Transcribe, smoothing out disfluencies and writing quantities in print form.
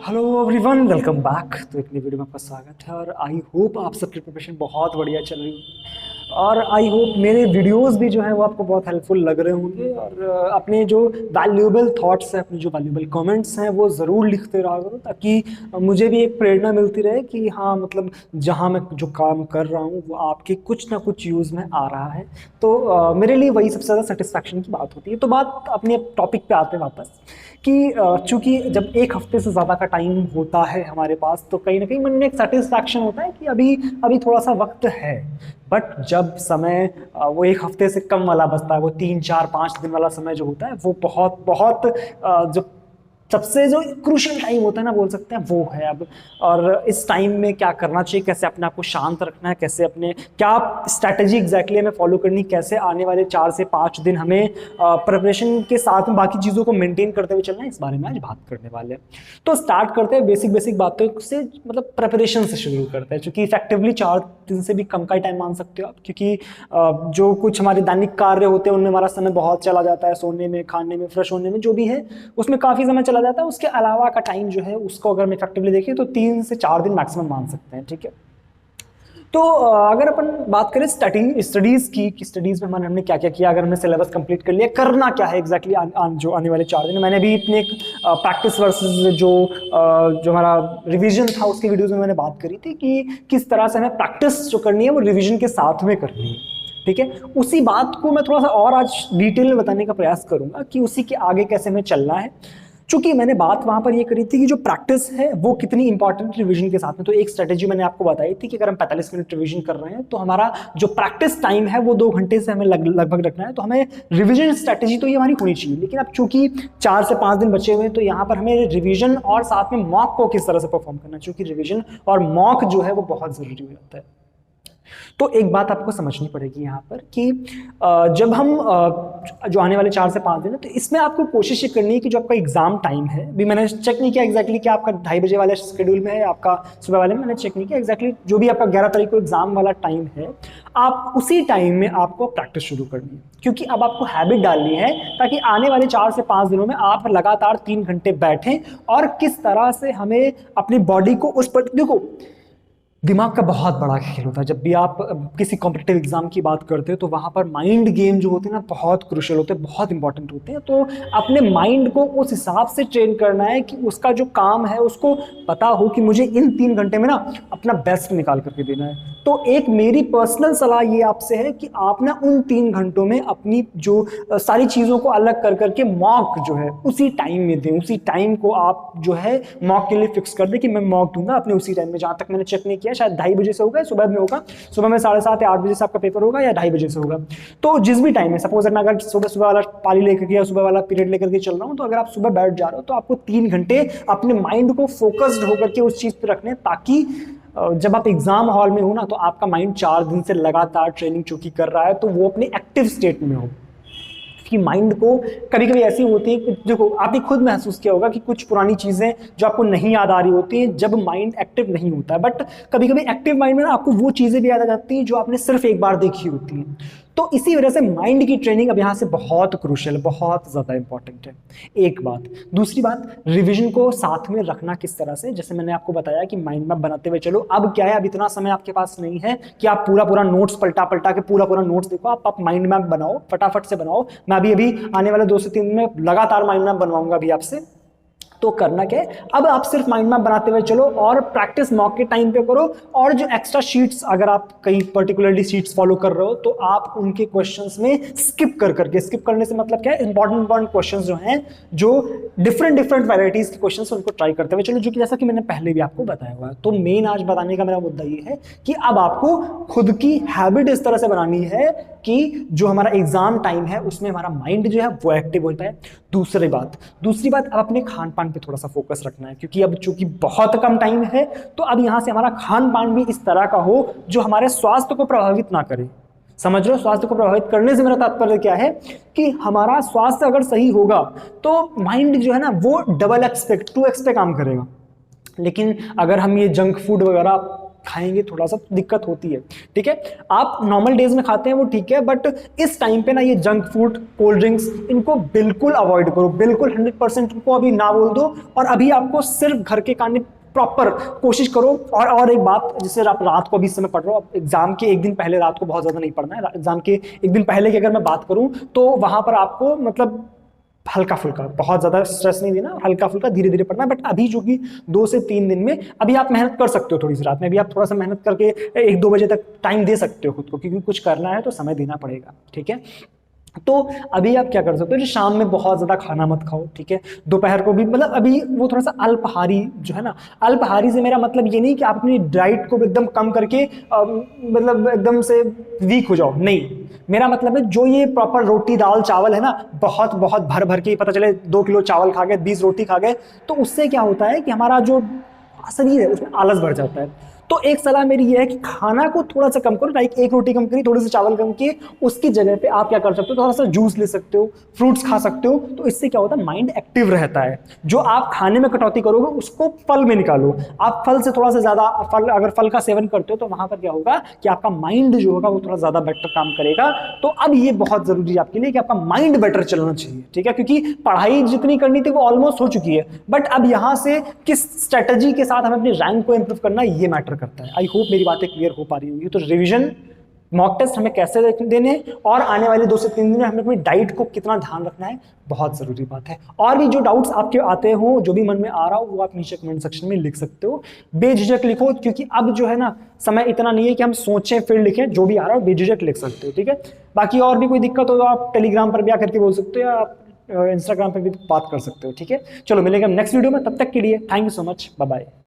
Hello everyone, welcome back. तो एक नई वीडियो में आपका स्वागत है और आई होप आप सबकी प्रिपरेशन बहुत बढ़िया चल रही है और आई होप मेरे वीडियोस भी जो है वो आपको बहुत हेल्पफुल लग रहे होंगे और अपने जो वैल्यूएबल थॉट्स हैं, अपने जो वैल्यूएबल कमेंट्स हैं वो ज़रूर लिखते रहा करो ताकि मुझे भी एक प्रेरणा मिलती रहे कि हाँ मतलब जहाँ मैं जो काम कर रहा हूँ वो आपके कुछ ना कुछ यूज़ में आ रहा है। तो मेरे लिए वही सबसे ज़्यादा सेटिस्फैक्शन की बात होती है। तो बात अपने टॉपिक पे आते हैं वापस कि चूंकि जब एक हफ्ते से ज़्यादा का टाइम होता है हमारे पास तो कहीं ना कहीं मन में एक सेटिस्फैक्शन होता है कि अभी अभी थोड़ा सा वक्त है। बट जब समय वो एक हफ्ते से कम वाला बचता है, वो 3 4 5 दिन वाला समय जो होता है वो बहुत बहुत जो सबसे जो क्रूशियल टाइम होता है ना बोल सकते हैं वो है अब। और इस टाइम में क्या करना चाहिए, कैसे अपने आप को शांत रखना है, कैसे अपने क्या स्ट्रैटेजी एग्जैक्टली हमें फॉलो करनी, कैसे आने वाले 4 से 5 दिन हमें प्रिपरेशन के साथ में बाकी चीज़ों को मेंटेन करते हुए चलना है, इस बारे में आज बात करने वाले हैं। तो स्टार्ट करते हैं बेसिक बेसिक बातों से, मतलब प्रिपरेशन से शुरू करते हैं, क्योंकि इफेक्टिवली 4 दिन से भी कम का ही टाइम मान सकते हो आप, क्योंकि जो कुछ हमारे दैनिक कार्य होते हैं उनमें हमारा समय बहुत चला जाता है, सोने में, खाने में, फ्रेश होने में, जो भी है उसमें काफ़ी समय चला जाता है। उसके अलावा का टाइम जो है उसको अगर हम इफेक्टिवली देखें तो 3 से 4 दिन मैक्सिमम मान सकते हैं, ठीक है। तो अगर अपन बात करें स्टडीज़ की कि स्टडीज़ में हमने क्या क्या किया, अगर हमने सिलेबस कंप्लीट कर लिया, करना क्या है एग्जैक्टली जो आने वाले 4 दिन। मैंने भी अपने एक प्रैक्टिस वर्सेस जो हमारा रिवीजन था उसके वीडियोज़ में मैंने बात करी थी कि किस तरह से हमें प्रैक्टिस जो करनी है वो रिवीजन के साथ में करनी है, ठीक है। उसी बात को मैं थोड़ा सा और आज डिटेल में बताने का प्रयास करूंगा कि उसी के आगे कैसे हमें चलना है। चूंकि मैंने बात वहां पर ये करी थी कि जो प्रैक्टिस है वो कितनी इंपॉर्टेंट रिवीजन के साथ में, तो एक स्ट्रेटेजी मैंने आपको बताई थी कि अगर हम 45 मिनट रिवीजन कर रहे हैं तो हमारा जो प्रैक्टिस टाइम है वो 2 घंटे से हमें लगभग रखना है। तो हमें रिवीजन स्ट्रेटेजी तो ये हमारी होनी चाहिए, लेकिन अब चूंकि 4 से 5 दिन बचे हुए हैं तो यहाँ पर हमें रिवीजन और साथ में मॉक को किस तरह से परफॉर्म करना है, चूंकि रिवीजन और मॉक जो है वो बहुत जरूरी हो जाता है। तो एक बात आपको समझनी पड़ेगी यहाँ पर कि जब हम जो आने वाले 4 से 5 दिन है तो इसमें आपको कोशिश ये करनी है कि जो आपका एग्जाम टाइम है, अभी मैंने चेक नहीं किया एग्जैक्टली कि आपका 2:30 बजे वाले शेड्यूल में है, आपका सुबह वाले में मैंने चेक नहीं किया एग्जैक्टली, जो भी आपका 11 तारीख को एग्जाम वाला टाइम है आप उसी टाइम में आपको प्रैक्टिस शुरू करनी है, क्योंकि अब आपको हैबिट डालनी है ताकि आने वाले 4 से 5 दिनों में आप लगातार 3 घंटे बैठें। और किस तरह से हमें अपनी बॉडी को उस पर, देखो दिमाग का बहुत बड़ा खेल होता है। जब भी आप किसी कॉम्पिटिटिव एग्जाम की बात करते हो तो वहाँ पर माइंड गेम जो होते हैं ना बहुत क्रूशियल होते हैं, बहुत इंपॉर्टेंट होते हैं। तो अपने माइंड को उस हिसाब से ट्रेन करना है कि उसका जो काम है उसको पता हो कि मुझे इन 3 घंटे में ना अपना बेस्ट निकाल करके देना है। तो एक मेरी पर्सनल सलाह ये आपसे है कि आप ना उन 3 घंटों में अपनी जो सारी चीज़ों को अलग कर करके मॉक जो है उसी टाइम में दें, उसी टाइम को आप जो है मॉक के लिए फिक्स कर दें कि मैं मॉक दूंगा अपने उसी टाइम में। जहाँ तक मैंने चेक नहीं किया शायद 2:30 बजे से होगा, सुबह में होगा, सुबह में 7:30 या 8 बजे से आपका पेपर होगा या 2:30 बजे से होगा। तो जिस भी टाइम है, सपोज मैं अगर सुबह वाला पाली लेकर के या सुबह वाला पीरियड लेकर के चल रहा हूँ, तो अगर आप सुबह बैठ जा रहे हो तो आपको 3 घंटे अपने माइंड को फोकस्ड होकर के उस चीज पर रखने, ताकि जब आप एग्जाम हॉल में हो ना तो आपका माइंड 4 दिन से लगातार ट्रेनिंग चूंकि कर रहा है तो वो अपने एक्टिव स्टेट में हो। कि माइंड को कभी कभी ऐसी होती है कि देखो आपने खुद महसूस किया होगा कि कुछ पुरानी चीजें जो आपको नहीं याद आ रही होती हैं जब माइंड एक्टिव नहीं होता है, बट कभी कभी एक्टिव माइंड में ना आपको वो चीजें भी याद आ जाती हैं जो आपने सिर्फ एक बार देखी होती हैं। तो इसी वजह से माइंड की ट्रेनिंग अब यहाँ से बहुत क्रूशियल, बहुत ज़्यादा इंपॉर्टेंट है। एक बात, दूसरी बात, रिवीजन को साथ में रखना किस तरह से, जैसे मैंने आपको बताया कि माइंड मैप बनाते हुए चलो। अब क्या है, अब इतना समय आपके पास नहीं है कि आप पूरा पूरा नोट्स पलटा पलटा के पूरा नोट्स देखो, आप माइंड मैप बनाओ, फटाफट से बनाओ। मैं अभी आने वाले 2 से 3 दिन में लगातार माइंड मैप बनवाऊंगा अभी आपसे। तो करना क्या है, अब आप सिर्फ माइंड मैप बनाते हुए चलो और प्रैक्टिस मॉक के टाइम पे करो। और जो एक्स्ट्रा शीट्स, अगर आप कहीं पर्टिकुलरली शीट्स फॉलो कर रहे हो तो आप उनके क्वेश्चंस में स्किप करके, स्किप करने से मतलब क्या है, इंपॉर्टेंट क्वेश्चंस जो हैं, जो डिफरेंट वैरायटीज के क्वेश्चंस, उनको ट्राई करते हुए चलो, जो कि जैसा कि मैंने पहले भी आपको बताया हुआ है। तो मेन आज बताने का मेरा मुद्दा ये है कि अब आपको खुद की हैबिट इस तरह से बनानी है कि जो हमारा एग्जाम टाइम है उसमें हमारा माइंड जो है वो एक्टिव होता है। दूसरी बात, अब अपने खान पान पे थोड़ा सा फोकस रखना है, क्योंकि अब चूंकि बहुत कम टाइम है तो अब यहां से हमारा खान पान भी इस तरह का हो जो हमारे स्वास्थ्य को प्रभावित ना करे। समझ रहे हो, स्वास्थ्य को प्रभावित करने से मेरा तात्पर्य क्या है कि हमारा स्वास्थ्य अगर सही होगा तो माइंड जो है ना वो 2x पे काम करेगा। लेकिन अगर हम ये जंक फूड वगैरह खाएंगे थोड़ा सा तो दिक्कत होती है, ठीक है। आप नॉर्मल डेज में खाते हैं वो ठीक है, बट इस टाइम पे ना ये जंक फूड, कोल्ड ड्रिंक्स, इनको बिल्कुल अवॉइड करो, बिल्कुल 100% इनको अभी ना बोल दो। और अभी आपको सिर्फ घर के खाने प्रॉपर कोशिश करो। और एक बात, जैसे आप रात को अभी इस समय पढ़ रहे हो, एग्जाम के एक दिन पहले रात को बहुत ज्यादा नहीं पढ़ना है। एग्जाम के एक दिन पहले की अगर मैं बात करूं तो वहां पर आपको मतलब हल्का फुल्का, बहुत ज्यादा स्ट्रेस नहीं देना, हल्का फुल्का धीरे धीरे पढ़ना। बट अभी जो कि 2 से 3 दिन में अभी आप मेहनत कर सकते हो, थोड़ी सी रात में भी आप थोड़ा सा मेहनत करके 1-2 बजे तक टाइम दे सकते हो खुद को, क्योंकि कुछ करना है तो समय देना पड़ेगा, ठीक है। तो अभी आप क्या कर सकते हो, जो शाम में बहुत ज्यादा खाना मत खाओ, ठीक है। दोपहर को भी मतलब अभी वो थोड़ा सा अल्पाहारी जो है ना, अल्पाहारी से मेरा मतलब ये नहीं कि आप अपनी डाइट को एकदम कम करके मतलब एकदम से वीक हो जाओ, नहीं। मेरा मतलब है जो ये प्रॉपर रोटी दाल चावल है ना, बहुत बहुत भर भर के, पता चले 2 किलो चावल खा गए, 20 रोटी खा गए, तो उससे क्या होता है कि हमारा जो शरीर है उसमें आलस बढ़ जाता है। तो एक सलाह मेरी ये है कि खाना को थोड़ा सा कम करो, लाइक 1 रोटी कम करी, थोड़े से चावल कम किए, उसकी जगह पे आप क्या कर सकते हो, थोड़ा सा जूस ले सकते हो, फ्रूट्स खा सकते हो। तो इससे क्या होता है, माइंड एक्टिव रहता है। जो आप खाने में कटौती करोगे उसको फल में निकालो। आप फल से थोड़ा सा ज्यादा फल, अगर फल का सेवन करते हो तो वहां पर क्या होगा कि आपका माइंड जो होगा वो थोड़ा ज्यादा बेटर काम करेगा। तो अब ये बहुत जरूरी है आपके लिए कि आपका माइंड बेटर चलना चाहिए, ठीक है, क्योंकि पढ़ाई जितनी करनी थी वो ऑलमोस्ट हो चुकी है। बट अब यहां से किस स्ट्रेटेजी के साथ हमें अपनी रैंक को इंप्रूव करना है, ये मैटर करता है। आई होप मेरी बातें क्लियर हो पा रही होंगी। तो रिवीजन, मॉक टेस्ट हमें कैसे देने, और आने वाले 2 से 3 दिन में हमें अपनी डाइट को कितना ध्यान रखना है, बहुत जरूरी बात है। और भी जो डाउट्स आपके आते हो, जो भी मन में आ रहा हो, वो आप नीचे कमेंट सेक्शन में लिख सकते हो। बेझिझक लिखो, क्योंकि अब जो है ना समय इतना नहीं है कि हम सोचें फिर लिखें, जो भी आ रहा हो बेझिझक लिख सकते हो, ठीक है। बाकी और भी कोई दिक्कत हो तो आप टेलीग्राम पर भी आकर के बोल सकते हो, या आप इंस्टाग्राम पर भी बात कर सकते हो, ठीक है। चलो मिलेंगे नेक्स्ट वीडियो में, तब तक के लिए thank you so much, bye bye.